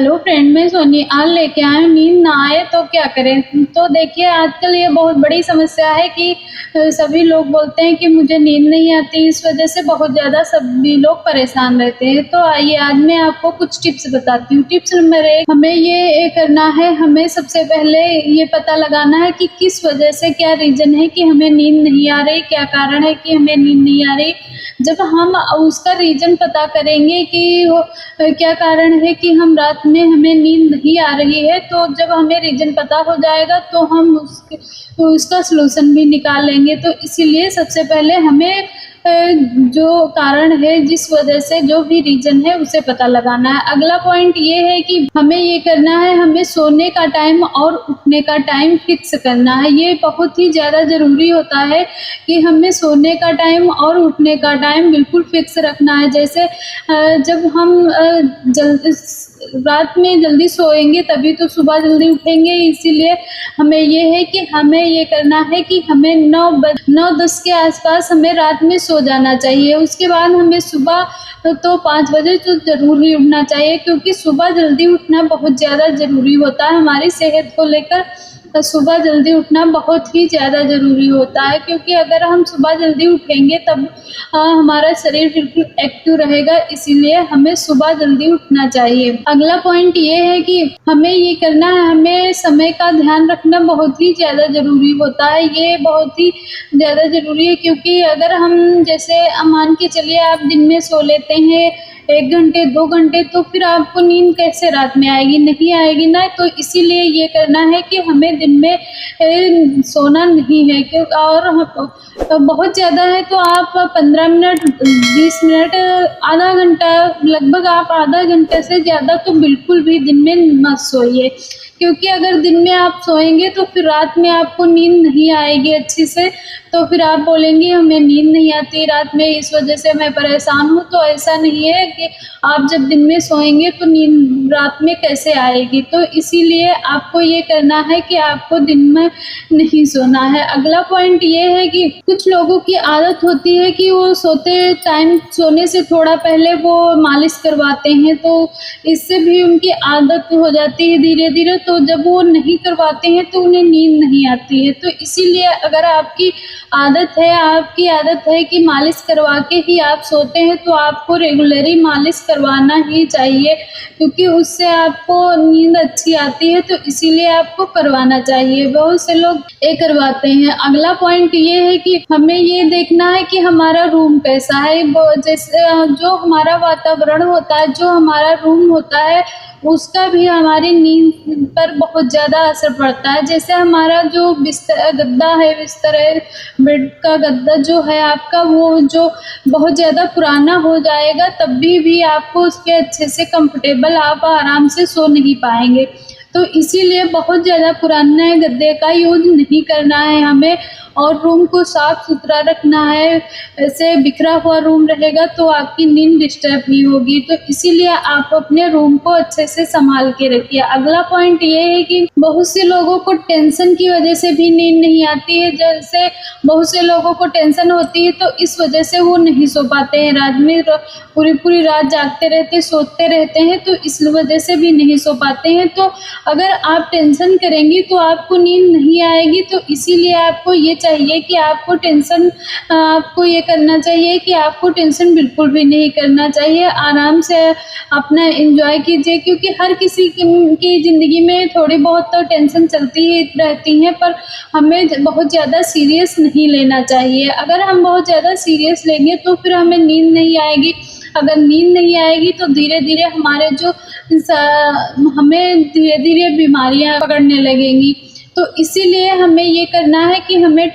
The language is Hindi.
हेलो फ्रेंड, मैं सोनी आज लेके आए हूँ नींद ना आए तो क्या करें। तो देखिए, आजकल ये बहुत बड़ी समस्या है कि सभी लोग बोलते हैं कि मुझे नींद नहीं आती। इस वजह से बहुत ज़्यादा सभी लोग परेशान रहते हैं। तो आइए आज मैं आपको कुछ टिप्स बताती हूँ। टिप्स नंबर 1, हमें ये करना है, हमें सबसे पहले ये पता लगाना है कि किस वजह से, क्या रीज़न है कि हमें नींद नहीं आ रही, क्या कारण है कि हमें नींद नहीं आ रही। जब हम उसका रीज़न पता करेंगे कि वो क्या कारण है कि हम रात में हमें नींद नहीं आ रही है, तो जब हमें रीज़न पता हो जाएगा तो हम उसका सॉल्यूशन भी निकाल लेंगे। तो इसीलिए सबसे पहले हमें जो कारण है, जिस वजह से जो भी रीज़न है उसे पता लगाना है। अगला पॉइंट ये है कि हमें ये करना है, हमें सोने का टाइम और उठने का टाइम फिक्स करना है। ये बहुत ही ज़्यादा ज़रूरी होता है कि हमें सोने का टाइम और उठने का टाइम बिल्कुल फिक्स रखना है। जैसे जब हम रात में जल्दी सोएंगे तभी तो सुबह जल्दी उठेंगे। इसीलिए हमें ये है कि हमें ये करना है कि हमें 9-10 के आसपास हमें रात में सो जाना चाहिए। उसके बाद हमें सुबह तो 5 बजे तो ज़रूर ही उठना चाहिए, क्योंकि सुबह जल्दी उठना बहुत ज़्यादा ज़रूरी होता है हमारी सेहत को लेकर। सुबह जल्दी उठना बहुत ही ज़्यादा ज़रूरी होता है, क्योंकि अगर हम सुबह जल्दी उठेंगे तब हमारा शरीर बिल्कुल एक्टिव रहेगा। इसीलिए हमें सुबह जल्दी उठना चाहिए। अगला पॉइंट ये है कि हमें ये करना है, हमें समय का ध्यान रखना बहुत ही ज़्यादा ज़रूरी होता है। ये बहुत ही ज़्यादा ज़रूरी है, क्योंकि अगर हम जैसे मान के चलिए आप दिन में सो लेते हैं 1 घंटे 2 घंटे, तो फिर आपको नींद कैसे रात में आएगी? नहीं आएगी ना। तो इसीलिए ये करना है कि हमें दिन में सोना नहीं है। क्यों और बहुत ज़्यादा है तो आप 15 मिनट 20 मिनट आधा घंटा, लगभग आप आधा घंटे से ज़्यादा तो बिल्कुल भी दिन में मत सोइए। क्योंकि अगर दिन में आप सोएंगे तो फिर रात में आपको नींद नहीं आएगी अच्छी से। तो फिर आप बोलेंगे हमें नींद नहीं आती रात में, इस वजह से मैं परेशान हूँ। तो ऐसा नहीं है कि आप जब दिन में सोएंगे तो नींद रात में कैसे आएगी। तो इसीलिए आपको ये करना है कि आपको दिन में नहीं सोना है। अगला पॉइंट ये है कि कुछ लोगों की आदत होती है कि वो सोते टाइम, सोने से थोड़ा पहले वो मालिश करवाते हैं, तो इससे भी उनकी आदत हो जाती है धीरे-धीरे। तो जब वो नहीं करवाते हैं तो उन्हें नींद नहीं आती है। तो इसीलिए अगर आपकी आदत है कि मालिश करवा के ही आप सोते हैं, तो आपको रेगुलरली मालिश करवाना ही चाहिए, क्योंकि उससे आपको नींद अच्छी आती है। तो इसीलिए आपको करवाना चाहिए। बहुत से लोग ये करवाते हैं। अगला पॉइंट ये है कि हमें ये देखना है कि हमारा रूम कैसा है। जैसे जो हमारा वातावरण होता है, जो हमारा रूम होता है, उसका भी हमारी नींद पर बहुत ज़्यादा असर पड़ता है। जैसे हमारा जो बिस्तर है, बेड का गद्दा जो है आपका, वो जो बहुत ज़्यादा पुराना हो जाएगा तब भी आपको उसके अच्छे से कंफर्टेबल आप आराम से सो नहीं पाएँगे। तो इसीलिए बहुत ज़्यादा पुराने गद्दे का यूज़ नहीं करना है हमें, और रूम को साफ़-सुथरा रखना है। ऐसे बिखरा हुआ रूम रहेगा तो आपकी नींद डिस्टर्ब ही होगी। तो इसीलिए आप अपने रूम को अच्छे से सँभाल के रखिए। अगला पॉइंट ये है कि बहुत से लोगों को टेंशन की वजह से भी नींद नहीं आती है। जैसे बहुत से लोगों को टेंशन होती है तो इस वजह से वो नहीं सो पाते हैं रात में, पूरी रात जागते रहते, सोते रहते हैं, तो इस वजह से भी नहीं सो पाते हैं। तो अगर आप टेंशन करेंगी तो आपको नींद नहीं आएगी। तो इसीलिए आपको ये चाहिए कि आपको ये करना चाहिए कि आपको टेंशन बिल्कुल भी नहीं करना चाहिए। आराम से अपना एन्जॉय कीजिए, क्योंकि हर किसी की ज़िंदगी में थोड़ी बहुत तो टेंशन चलती ही रहती हैं, पर हमें बहुत ज़्यादा सीरियस नहीं लेना चाहिए। अगर हम बहुत ज़्यादा सीरियस लेंगे तो फिर हमें नींद नहीं आएगी। अगर नींद नहीं आएगी तो धीरे-धीरे हमें धीरे-धीरे बीमारियाँ पकड़ने लगेंगी। तो इसीलिए हमें ये करना है कि हमें